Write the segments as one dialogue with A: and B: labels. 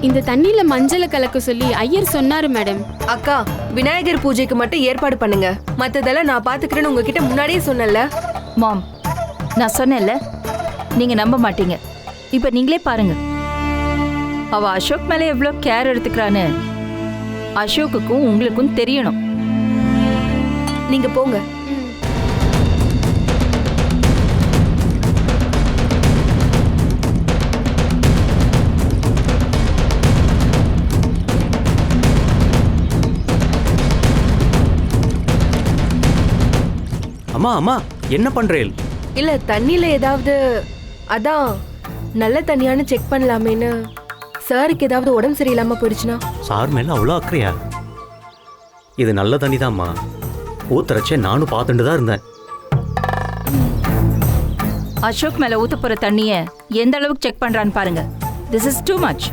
A: இந்த தண்ணியில மஞ்சளை கலக்க சொல்லி ஐயர் சொன்னாரு மேடம்.
B: அக்கா, விநாயகர் பூஜைக்கு மட்டும் ஏற்பாடு பண்ணுங்க. மத்ததெல்லாம் நான் பாத்துக்கிறேன்னு உங்ககிட்ட முன்னாடியே சொன்னேன்ல.
C: மாம், நான் சொன்னேன்ல, நீங்க நம்ப மாட்டீங்க. இப்ப நீங்களே பாருங்க, அவ அசோக் மேல எவ்வளவு கேர் எடுத்துக்கிறான்னு அசோக்குக்கும் உங்களுக்கும் தெரியணும்.
B: நீங்க போங்க.
D: அம்மா அம்மா என்ன பண்றேன்?
B: இல்ல, தண்ணியில ஏதாவது அதான் நல்ல தண்ணியானு செக் பண்ணலாமேன்னு. சாருக்கு ஏதாவது உடம்பு சரியில்லாம போயிடுச்சுன்னா?
D: சார் மேல அவ்வளோ அக்கறையா? இது நல்ல தண்ணி தான்மா. ஊத்துறச்சே நானும் பார்த்துட்டு தான் இருந்தேன்.
C: அசோக் மேல ஊத்த போற தண்ணிய எந்த அளவுக்கு செக் பண்றான்னு பாருங்க. This is too much.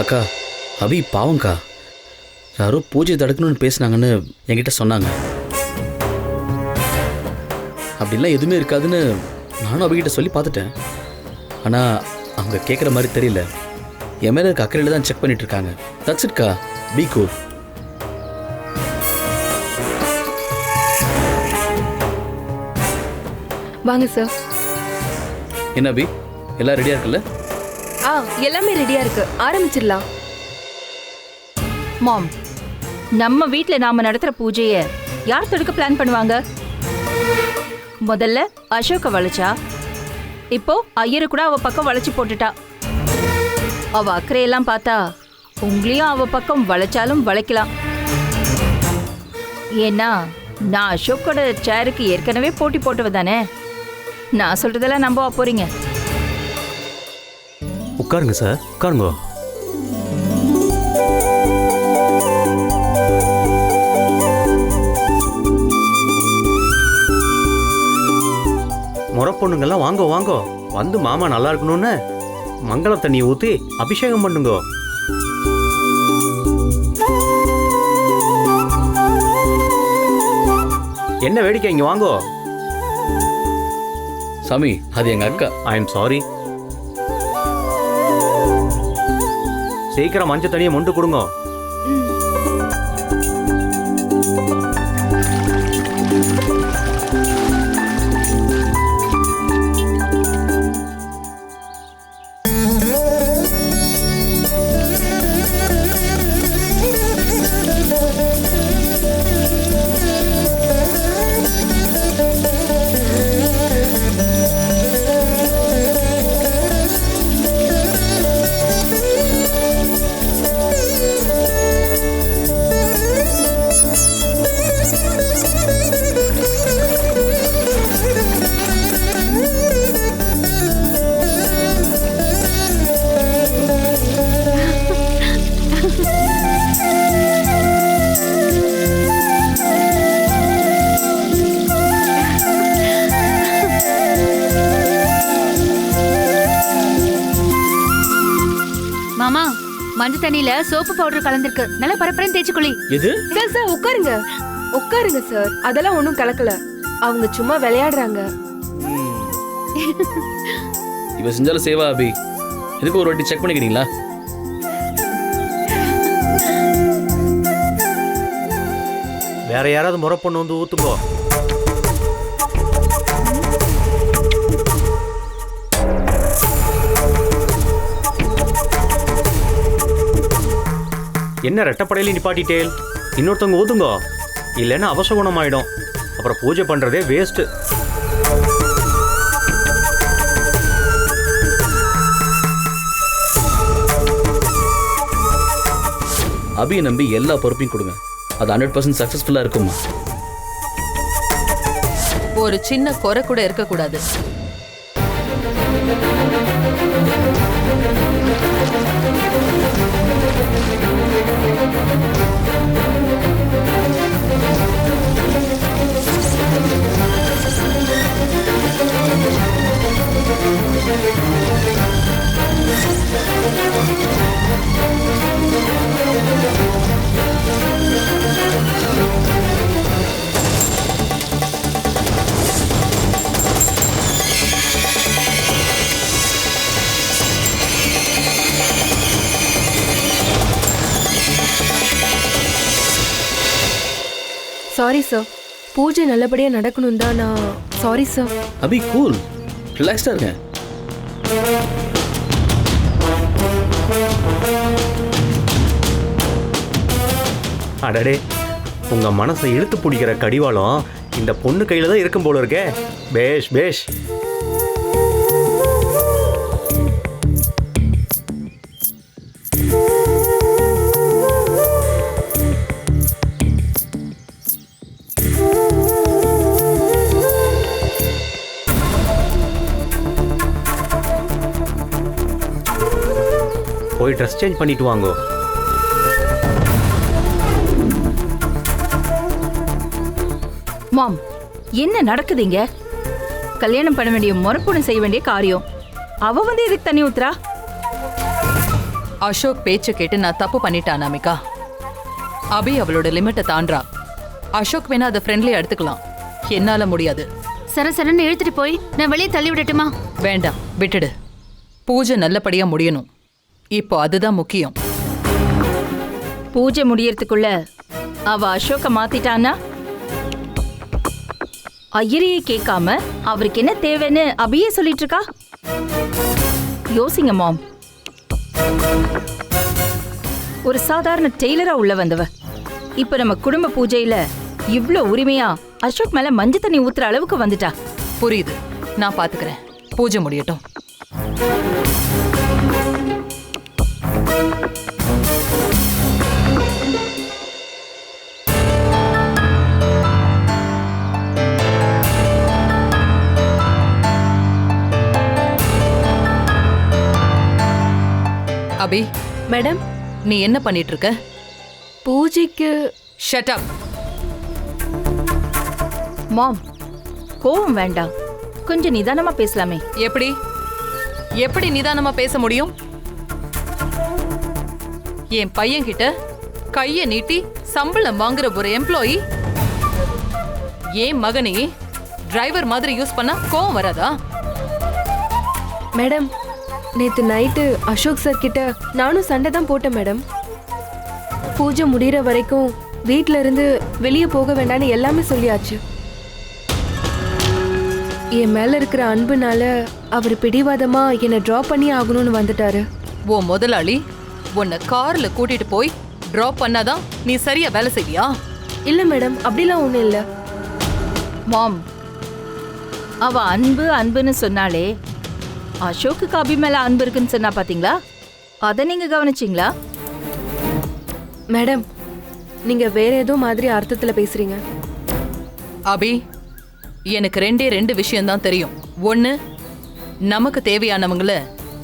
E: அக்கா, அபி பாவங்க்கா. யாரோ பூஜை தடுக்கணும்னு பேசினாங்கன்னு என்கிட்ட சொன்னாங்க. அப்படிலாம் எதுவுமே இருக்காதுன்னு நானும் அபிகிட்ட சொல்லி பார்த்துட்டேன். ஆனால் அவங்க கேட்குற மாதிரி தெரியல. என் மேலே இருக்க அக்கறையில் தான் செக் பண்ணிட்டு இருக்காங்க. தட்ஸ் இட்க்கா, பி கூல்.
B: வாங்க சார்.
E: என்ன அபி, எல்லாம் ரெடியாக இருக்குல்ல?
B: எல்லாமே ரெடியா இருக்கு, ஆரம்பிச்சிடலாம்.
C: மாம், நம்ம வீட்ல நாம நடத்துற பூஜைய யார் தடுக்க பிளான் பண்ணுவாங்க? முதல்ல அசோக்க வளைச்சா, இப்போ ஐயரு கூட அவ பக்கம் வளைச்சு போட்டுட்டா. அவ அக்கறையெல்லாம் பார்த்தா உங்களையும் அவ பக்கம் வளைச்சாலும் வளைக்கலாம். ஏன்னா நான் அசோக்கோட சேருக்கு ஏற்கனவே போட்டி போட்டவ தானே. நான் சொல்றதெல்லாம் நம்பவா போறீங்க?
D: உட்காருங்க சார், உட்காருங்க. முறை பொண்ணுங்கெல்லாம் வாங்கோ வாங்கோ. வந்து மாமா நல்லா இருக்கணும்னு மங்கள தண்ணியை ஊற்றி அபிஷேகம் பண்ணுங்க. என்ன வேடிக்கை, இங்க வாங்கோ.
E: சாமி, அது எங்க அக்கா.
D: I am sorry. சீக்கிரம் மஞ்சள் தண்ணியை மொண்டு கொடுங்க.
F: மாமா, மஞ்சள் தண்ணியில சோப்பு பவுடர் கலந்திருக்கு. நல்லா பரபரன்னு தேய்ச்சுக்கொள்ளி.
E: எது?
B: சார் சார் உட்காருங்க, உட்காருங்க சார். அதெல்லாம் ஒன்றும் கலக்கல, அவங்க சும்மா விளையாடுறாங்க.
E: இவ செஞ்சாலும் சேவா அபி. இதுக்கு ஒரு வாட்டி செக் பண்ணிக்கிறீங்களா?
D: வேற யாராவது முறை பொண்ணு வந்து ஊத்துங்கோ. என்ன ரெட்டப்படையில நிப்பாட்டிட்டேல்? இன்னொருத்தவங்க ஊதுங்கோ, இல்லைன்னா அவசகுணம் ஆயிடும். அப்புறம் பூஜை பண்றதே வேஸ்ட்.
E: அபியை நம்பி எல்லா பொறுப்பையும் கொடுங்க. அது 100% சக்சஸ்ஃபுல்லா இருக்குமா?
G: ஒரு சின்ன குறை கூட இருக்கக்கூடாது.
B: சாரி சார், பூஜை நல்லபடியா நடக்கணும் தான் நான். Sorry sir.
E: அபி கூல், ரிலாக்ஸ்டா இருங்க.
D: அடடே, உங்க மனசை இழுத்து பிடிக்கிற கடிவாளம் இந்த பொண்ணு கையில தான் இருக்கும் போல இருக்கே. பேஷ் பேஷ். போய் ட்ரெஸ் சேஞ்ச் பண்ணிட்டு வாங்கோ.
C: மாம், என்ன நடக்குதுங்க? கல்யாணம் பண்ண வேண்டிய முறப்புடன் செய்ய வேண்டிய காரியம். அவ வந்து எதுக்கு தண்ணி ஊத்துறா?
G: அசோக் பேச்ச கேட்டு நான் தப்பு பண்ணிட்டேன் அனாமிகா. அபி அவளோட லிமிட்டை தாண்டா. அசோக் வேணா அதை ஃப்ரெண்ட்லியா எடுத்துக்கலாம், என்னால முடியாது.
F: சரசரன்னு இழுத்துட்டு போய் நான் வெளியே தள்ளி விடட்டுமா?
G: வேண்டாம், விட்டுடு. பூஜை நல்லபடியா முடியணும், இப்போ அதுதான் முக்கியம்.
C: பூஜை முடியறதுக்குள்ள அவ அசோக்க மாத்திட்டான்னா ஐயரையே கேட்காம அவருக்கு என்ன தேவைன்னு அபியே சொல்லிட்டு இருக்கா. யோசிங்க மாம். ஒரு சாதாரண டெய்லரா உள்ள வந்தவ இப்ப நம்ம குடும்ப பூஜையில இவ்ளோ உரிமையா அசோக் மேல மஞ்சள் தண்ணி ஊத்துற அளவுக்கு வந்துட்டா.
G: புரியுது, நான் பாத்துக்கிறேன். பூஜை முடியட்டும். அபி,
B: மேடம்,
G: நீ என்ன பண்ணிட்டு இருக்க?
B: பூஜைக்கு.
G: Shut up.
C: மாம், கோவம் வேண்டாம், கொஞ்சம் நிதானமா பேசலாமே.
G: எப்படி எப்படி நிதானமா பேச முடியும்? என் பையன் கிட்ட கைய நீட்டி சம்பளம் வாங்குற ஒரு எம்ப்ளாயி என் மகனே டிரைவர் மாதிரி யூஸ் பண்ணா கோவம் வராதா?
B: மேடம், நேத்து நைட்டு அசோக் சார் கிட்ட நானும் சண்டை தான் போட்டேன் மேடம். பூஜை முடிகிற வரைக்கும் வீட்ல இருந்து வெளியே போக வேண்டாம்னு எல்லாமே சொல்லியாச்சு. என் மேல இருக்கிற அன்புனால அவர் பிடிவாதமா என்னை டிராப் பண்ணி ஆகணும்னு வந்துட்டாரு.
G: ஓ முதலாளி உன்னை கார்ல கூட்டிட்டு போய் டிராப் பண்ணாதான் நீ சரியா வேலை செய்வியா?
B: இல்ல மேடம், அப்படிலாம் ஒண்ணும் இல்ல.
C: மாம், அவ அன்பு அன்புன்னு சொன்னாலே அசோக்குக்கு அபி மேல அன்பு இருக்குன்னு சொன்னா பாத்தீங்களா? அத நீங்க கவனிச்சீங்களா?
B: மேடம், நீங்க வேற ஏதோ மாதிரி அர்த்தத்துல பேசுறீங்க.
G: அபி, எனக்கு ரெண்டு விஷயம்தான் தெரியும். ஒன்னு, நமக்கு தேவையானவங்கள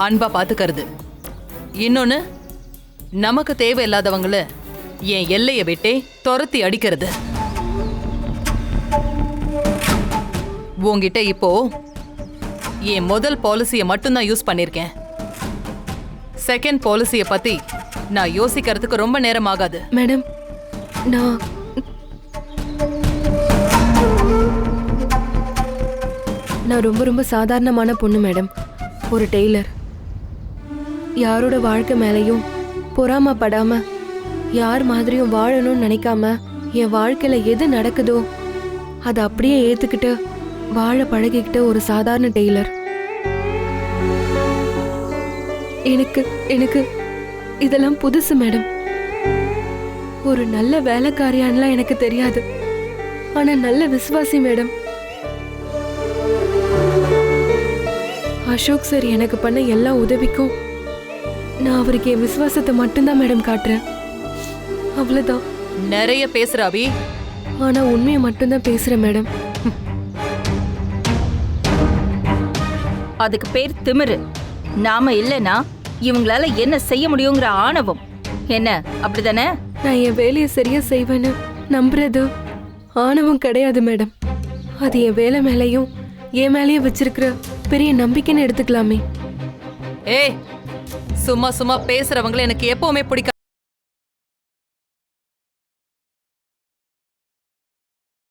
G: அன்பா பாத்துக்கிறது. இன்னொன்னு, நமக்கு தேவையில்லாதவங்கள என் எல்லையை விட்டே துரத்தி அடிக்கிறது. உங்ககிட்ட இப்போ என் முதல் பாலிசியை மட்டும்தான் யூஸ் பண்ணிருக்கேன். செகண்ட் பாலிசியை பத்தி நான் யோசிக்கிறதுக்கு ரொம்ப நேரம் ஆகாது.
B: மேடம், நான் ரொம்ப ரொம்ப சாதாரணமான பொண்ணு மேடம். ஒரு டெய்லர். யாரோட வாழ்க்கை மேலேயும் பொறாமப்படாம யார் மாதிரியும் வாழணும்னு நினைக்காம என் வாழ்க்கையில எது நடக்குதோ அதை அப்படியே ஏத்துக்கிட்டு வாழ பழகிக்கிட்ட ஒரு சாதாரண டெய்லர். எனக்கு இதெல்லாம் புதுசு மேடம். ஒரு நல்ல வேலைக்காரியான்லாம் எனக்கு தெரியாது, ஆனா நல்ல விசுவாசி மேடம். அசோக் சார் எனக்கு பண்ண எல்லா உதவிக்கும் நான் அவருக்கு என் விசுவாசத்தை மட்டும்தான் மேடம் காட்டுறேன். அவ்வளவுதான்.
G: நிறைய பேசுற அபி.
B: ஆனா உண்மையை மட்டும்தான் பேசுறேன் மேடம்.
C: அதுக்கு பேர் திமிரு. நாம இல்லைன்னா இவங்களால என்ன செய்ய முடியுங்கிற ஆணவம். என்ன, அப்படிதானே?
B: நான் என் வேலையை சரியா செய்வேன்னு நம்புறது ஆணவம் கிடையாது மேடம். அது என் வேலை மேலேயும் என் மேலேயும் வச்சிருக்கிற பெரிய நம்பிக்கைன்னு எடுத்துக்கலாமே.
G: ஏய், சும்மா சும்மா பேசுறவங்களை எனக்கு எப்பவுமே பிடிக்காது.